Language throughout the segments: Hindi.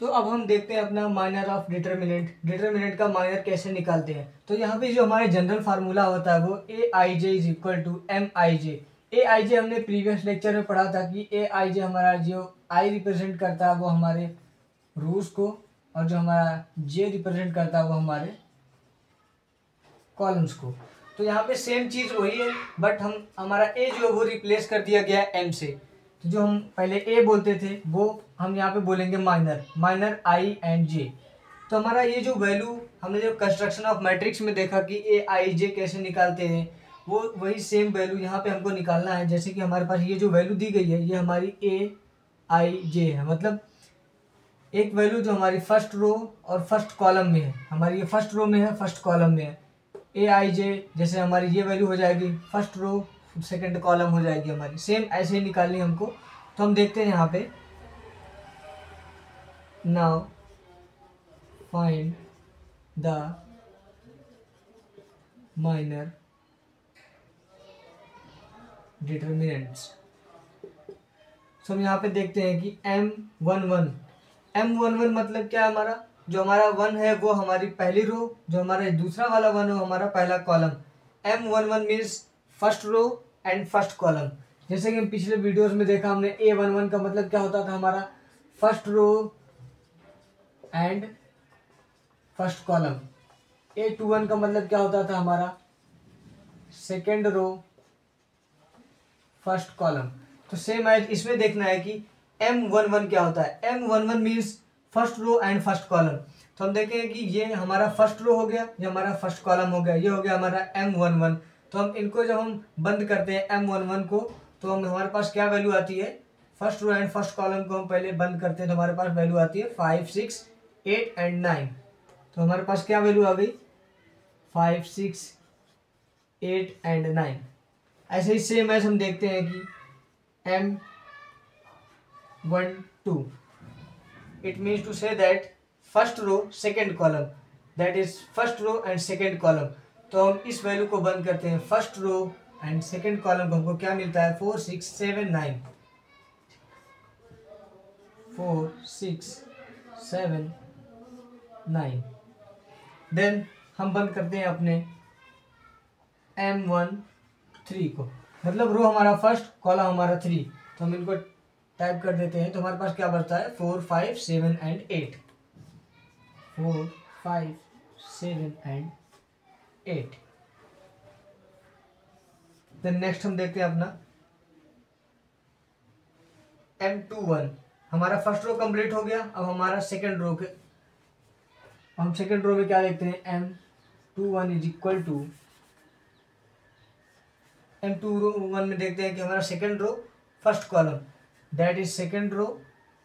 तो अब हम देखते हैं अपना माइनर ऑफ डिटर्मिनेंट। डिटर्मिनेंट का माइनर कैसे निकालते हैं। तो यहाँ पे जो हमारे जनरल फार्मूला होता है वो ए आई जे इज इक्वल टू एम आई जे। ए आई जे हमने प्रीवियस लेक्चर में पढ़ा था कि ए आई जे हमारा जो आई रिप्रेजेंट करता है वो हमारे रूट्स को, और जो हमारा जे रिप्रेजेंट करता है वो हमारे कॉलम्स को। तो यहाँ पे सेम चीज वही है, बट हमारा ए जो है वो रिप्लेस कर दिया गया एम से। तो जो हम पहले ए बोलते थे वो हम यहाँ पे बोलेंगे माइनर, माइनर आई एंड जे। तो हमारा ये जो वैल्यू हमने जो कंस्ट्रक्शन ऑफ मैट्रिक्स में देखा कि ए आई जे कैसे निकालते हैं, वो वही सेम वैल्यू यहाँ पे हमको निकालना है। जैसे कि हमारे पास ये जो वैल्यू दी गई है ये हमारी ए आई जे है, मतलब एक वैल्यू जो हमारी फर्स्ट रो और फर्स्ट कॉलम में है, हमारी ये फर्स्ट रो में है, फर्स्ट कॉलम में है। ए आई जे जैसे हमारी ये वैल्यू हो जाएगी फर्स्ट रो सेकंड कॉलम हो जाएगी हमारी, सेम ऐसे ही निकालनी हमको। तो हम देखते हैं यहाँ पे, now find the minor determinants. तो हम यहाँ पे देखते हैं कि M11 मतलब क्या है, हमारा जो हमारा 1 है वो हमारी पहली रो, जो हमारा दूसरा वाला 1 है हमारा पहला column. M11 means first row and first column. जैसे कि हम पिछले वीडियोस में देखा हमने A11 का मतलब क्या होता था, हमारा first row and first column. A21 का मतलब क्या होता था, हमारा सेकेंड रो फर्स्ट कॉलम। तो सेम एज इसमें देखना है कि M11 क्या होता है। M11 means first row and first column. तो हम देखेंगे कि ये हमारा फर्स्ट रो हो गया, ये हमारा फर्स्ट कॉलम हो गया, ये हो गया हमारा M11। तो हम इनको जब हम बंद करते हैं M11 को, तो हम हमारे पास क्या वैल्यू आती है, first row and first column को हम पहले बंद करते हैं तो हमारे पास वैल्यू आती है 5, 6, 8 एंड 9। तो हमारे पास क्या वैल्यू आ गई, 5, 6, 8 एंड 9। ऐसे ही सेम एज हम देखते हैं कि M12, it means to say that first row second column, that is first row and second column। तो हम इस वैल्यू को बंद करते हैं, first row and second column को हमको क्या मिलता है, 4, 6, 7, 9, 4, 6, 7, 9। देन हम बंद करते हैं अपने M13 को, मतलब रो हमारा फर्स्ट कॉलम हमारा 3। तो हम इनको टाइप कर देते हैं तो हमारे पास क्या बचता है, 4, 5, 7 एंड 8, 4, 5, 7 एंड 8। देन नेक्स्ट हम देखते हैं अपना M21। हमारा फर्स्ट रो कंप्लीट हो गया, अब हमारा सेकंड रो के, हम सेकंड रो में क्या देखते हैं, M21 is equal to, M21 में देखते हैं कि हमारा second row first column, that is second row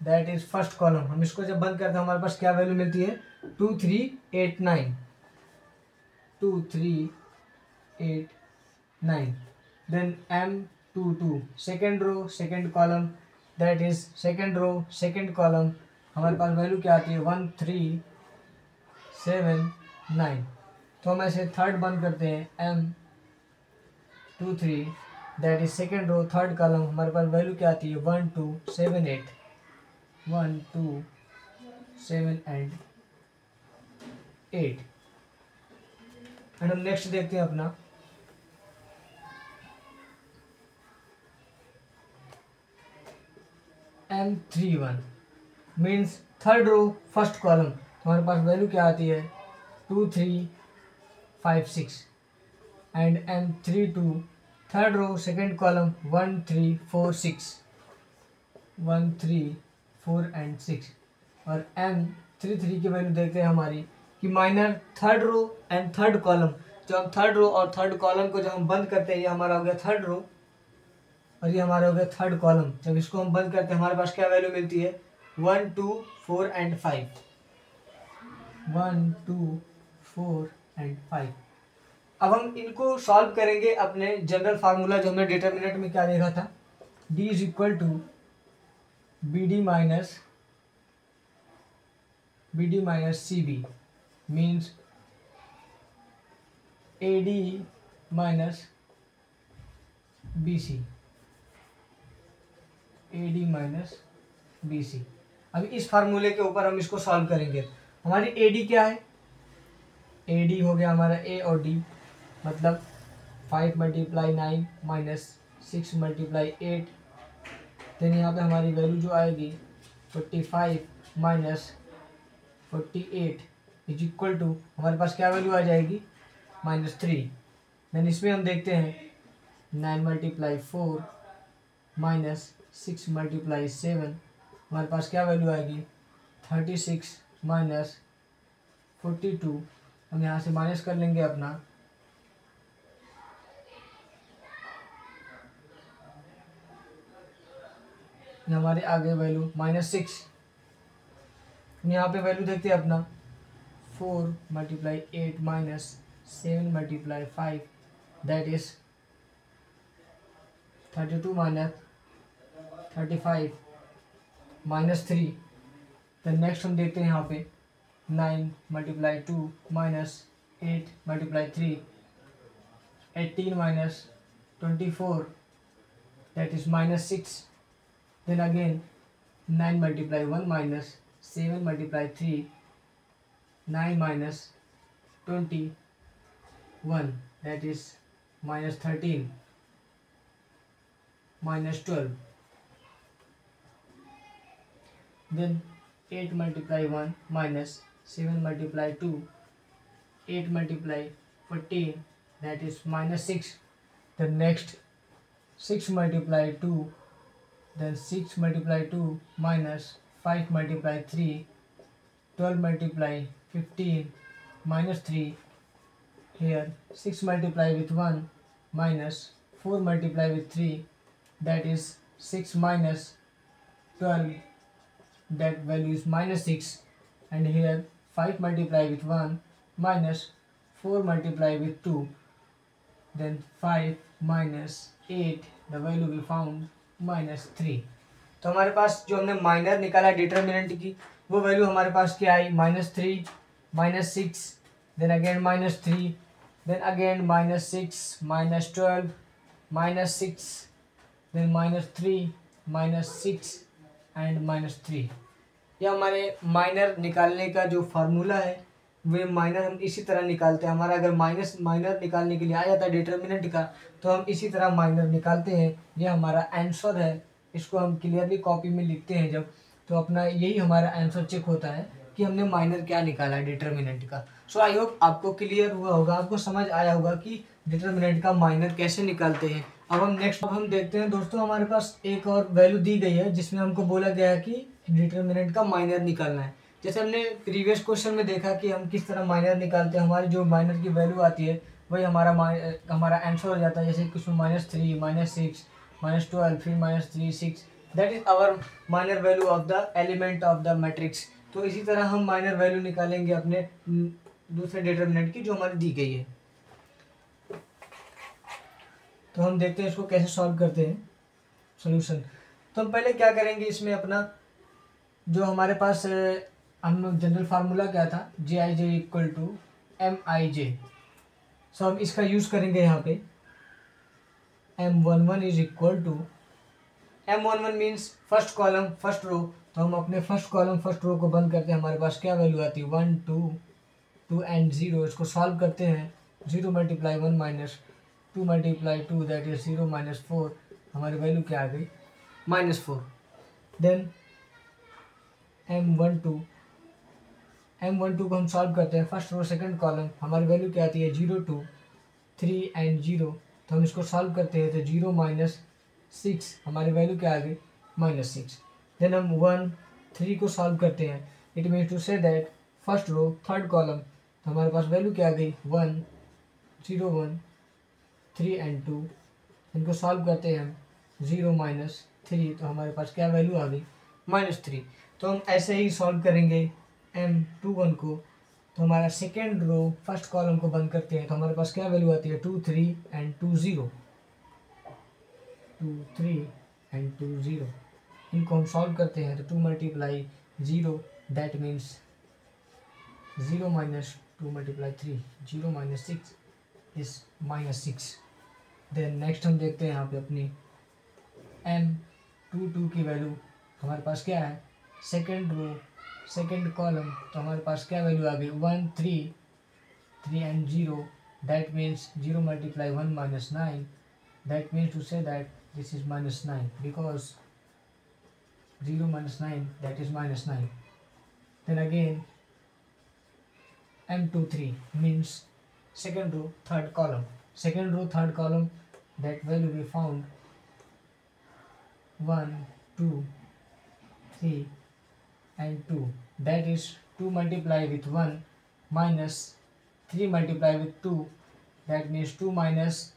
that is first column. हम इसको जब बंद करते हैं हमारे पास क्या वैल्यू मिलती है, 2, 3, 8, 9, 2, 3, 8, 9। Then M22 second row second column, that is second row second column. हमारे पास वैल्यू क्या आती है, 1, 3, 7, 9। तो हम ऐसे थर्ड बंद करते हैं, M23 that is second row third column. हमारे पास वैल्यू क्या आती है, 1, 2, 7, 8, 1, 2, 7 एंड 8। एंड हम नेक्स्ट देखते हैं अपना M31 means third row first column. तो हमारे पास वैल्यू क्या आती है, 2, 3, 5, 6 and M32 third row second column, 1, 3, 4, 6, 1, 3, 4 and 6। और M33 की वैल्यू देखते हैं हमारी कि minor third row and third column. जब हम थर्ड रो और थर्ड कॉलम को जब हम बंद करते हैं, ये हमारा हो गया थर्ड रो और ये हमारा हो गया थर्ड कॉलम। जब इसको हम बंद करते हैं हमारे पास क्या वैल्यू मिलती है, 1, 2, 4 एंड 5, 1, 2, 4 एंड 5। अब हम इनको सॉल्व करेंगे अपने जनरल फार्मूला जो हमने डिटर्मिनेंट में क्या देखा था, D is equal to BD minus CB means AD minus BC, AD minus BC। अभी इस फार्मूले के ऊपर हम इसको सॉल्व करेंगे। हमारी ए डी क्या है, ए डी हो गया हमारा ए और डी, मतलब 5 × 9 माइनस 6 × 8। देन यहाँ पे हमारी वैल्यू जो आएगी 45 माइनस 48 इज इक्वल टू, हमारे पास क्या वैल्यू आ जाएगी -3। देन इसमें हम देखते हैं 9 × 4 माइनस 6 × 7, हमारे पास क्या वैल्यू आएगी 36 माइनस 42। हम यहाँ से माइनस कर लेंगे अपना, हमारे आगे वैल्यू -6। यहाँ पे वैल्यू देखते हैं अपना 4 × 8 माइनस 7 × 5, दैट इज 32 माइनस 35 -3। तो नेक्स्ट हम देखते हैं यहाँ पे 9 × 2 minus 8 × 3, 18 minus 24, that is -6. Then again 9 × 1 minus 7 × 3, 9 minus 21, that is -13, -12. Then 8 × 1 minus 7 × 2, 8 × 14, that is -6. The next 6 × 2, then 6 × 2 minus 5 × 3, 12 × 15 -3. Here 6 multiply with 1 minus 4 multiply with 3, that is 6 minus 12, that value is -6. And here 5 multiply with 1 minus 4 multiply with 2, then 5 minus 8, the value we found -3। तो हमारे पास जो हमने माइनर निकाला डिटर्मिनेंट की, वो वैल्यू हमारे पास क्या आई -3, -6, then again -3, then again -6, -12, -6, then -3, -6 and -3। यह हमारे माइनर निकालने का जो फार्मूला है, वे माइनर हम इसी तरह निकालते हैं। हमारा अगर माइनर निकालने के लिए आ जाता है डिटर्मिनेंट का, तो हम इसी तरह माइनर निकालते हैं। यह हमारा आंसर है, इसको हम क्लियरली कॉपी में लिखते हैं जब, तो अपना यही हमारा आंसर चेक होता है कि हमने माइनर क्या निकाला है डिटर्मिनेंट का। सो आई होप आपको क्लियर हुआ होगा, आपको समझ आया होगा कि डिटर्मिनेंट का माइनर कैसे निकालते हैं। अब हम देखते हैं दोस्तों, हमारे पास एक और वैल्यू दी गई है जिसमें हमको बोला गया है कि डिटर्मिनेंट का माइनर निकालना है। जैसे हमने प्रीवियस क्वेश्चन में देखा कि हम किस तरह माइनर निकालते हैं, हमारी जो माइनर की वैल्यू आती है वही हमारा आंसर हो जाता है। जैसे कुछ में -3, -6, -12, फिर -3, 6, that is our minor value of the element of the matrix. तो इसी तरह हम माइनर वैल्यू निकालेंगे अपने दूसरे डिटर्मिनेंट की जो हमारी दी गई है। तो हम देखते हैं इसको कैसे सॉल्व करते हैं सॉल्यूशन। तो हम पहले क्या करेंगे, इसमें अपना जो हमारे पास हम जनरल फार्मूला क्या था, Jij = Mij। सो हम इसका यूज़ करेंगे यहाँ पे। M11 = M11 means first column first row. तो हम अपने फर्स्ट कॉलम फर्स्ट रो को बंद करते हैं, हमारे पास क्या वैल्यू आती है 1, 2 एंड 0। इसको सॉल्व करते हैं, 0 × 1 माइनस 2 × 2, दैट इज 0 - 4। हमारी वैल्यू क्या आ गई -4। देन M12 को हम सॉल्व करते हैं, फर्स्ट रो सेकंड कॉलम। हमारी वैल्यू क्या आती है 0, 2, 3 एंड 0। तो हम इसको सॉल्व करते हैं, तो 0 - 6, हमारी वैल्यू क्या आ गई -6। देन हम 1, 3 को सॉल्व करते हैं। It means to say that first row third column. तो हमारे पास वैल्यू क्या आ गई 1, 0, 1, 3 एंड 2। इनको सॉल्व करते हैं हम, 0 - 3, तो हमारे पास क्या वैल्यू आ गई -3। तो हम ऐसे ही सॉल्व करेंगे M21 को। तो हमारा सेकेंड रो फर्स्ट कॉलम को बंद करते हैं, तो हमारे पास क्या वैल्यू आती है 2, 3 एंड 2, 0, 2, 3 एंड 2, 0। इनको हम सॉल्व करते हैं, तो 2 × 0, that means 0 - 2 × 3, 0 - 6 is -6। Then next हम देखते हैं यहाँ पे अपनी M22 की वैल्यू। हमारे पास क्या है सेकेंड रो सेकेंड कॉलम, तो हमारे पास क्या वैल्यू आ गई 1 3 3 and 0, that means 0 multiply 1 minus 9, that means to say that this is minus 9 because 0 minus 9, that is minus 9. Then again M23 means second row third column, second row third column, that value we found 1 2 3 and 2, that is 2 multiply with 1 minus 3 multiply with 2, that means 2 minus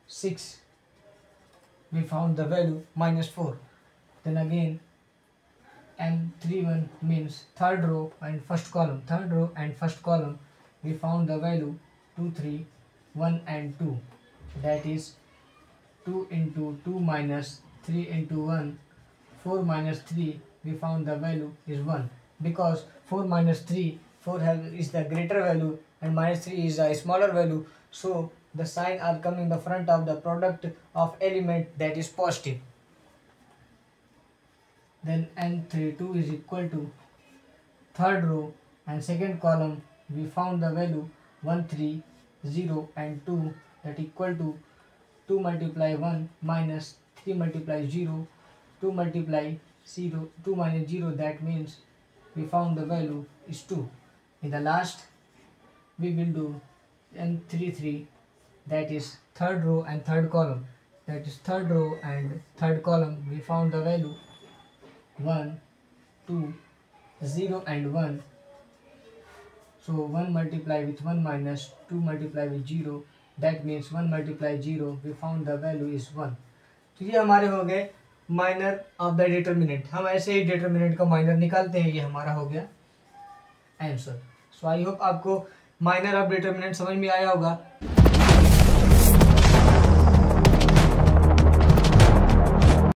6, we found the value minus 4. Then again M31 means third row and first column, third row and first column, we found the value 2 3 1 and 2, that is 2 into 2 minus 3 into 1, 4 minus 3, we found the value is 1 because 4 minus 3, 4 is the greater value and minus 3 is a smaller value, so the sign are coming in the front of the product of element, that is positive. Then N32 is equal to third row and second column, we found the value 1 3 0 and 2, that equal to 2 multiply 1 minus 3 multiply 0, 2 multiply 0, 2 minus 0, that means we found the value is 2. In the last we will do M33, that is third row and third column, that is third row and third column, we found the value 1 2 0 and 1, so 1 multiply with 1 minus 2 multiply with 0, that means 1 multiply 0, we found the value is 1. तो ये हमारे हो गए माइनर ऑफ द डिटर्मिनेंट, हम ऐसे ही डिटर्मिनेंट का माइनर निकालते हैं, ये हमारा हो गया आंसर. सो आई होप आपको माइनर ऑफ डिटर्मिनेंट समझ में आया होगा.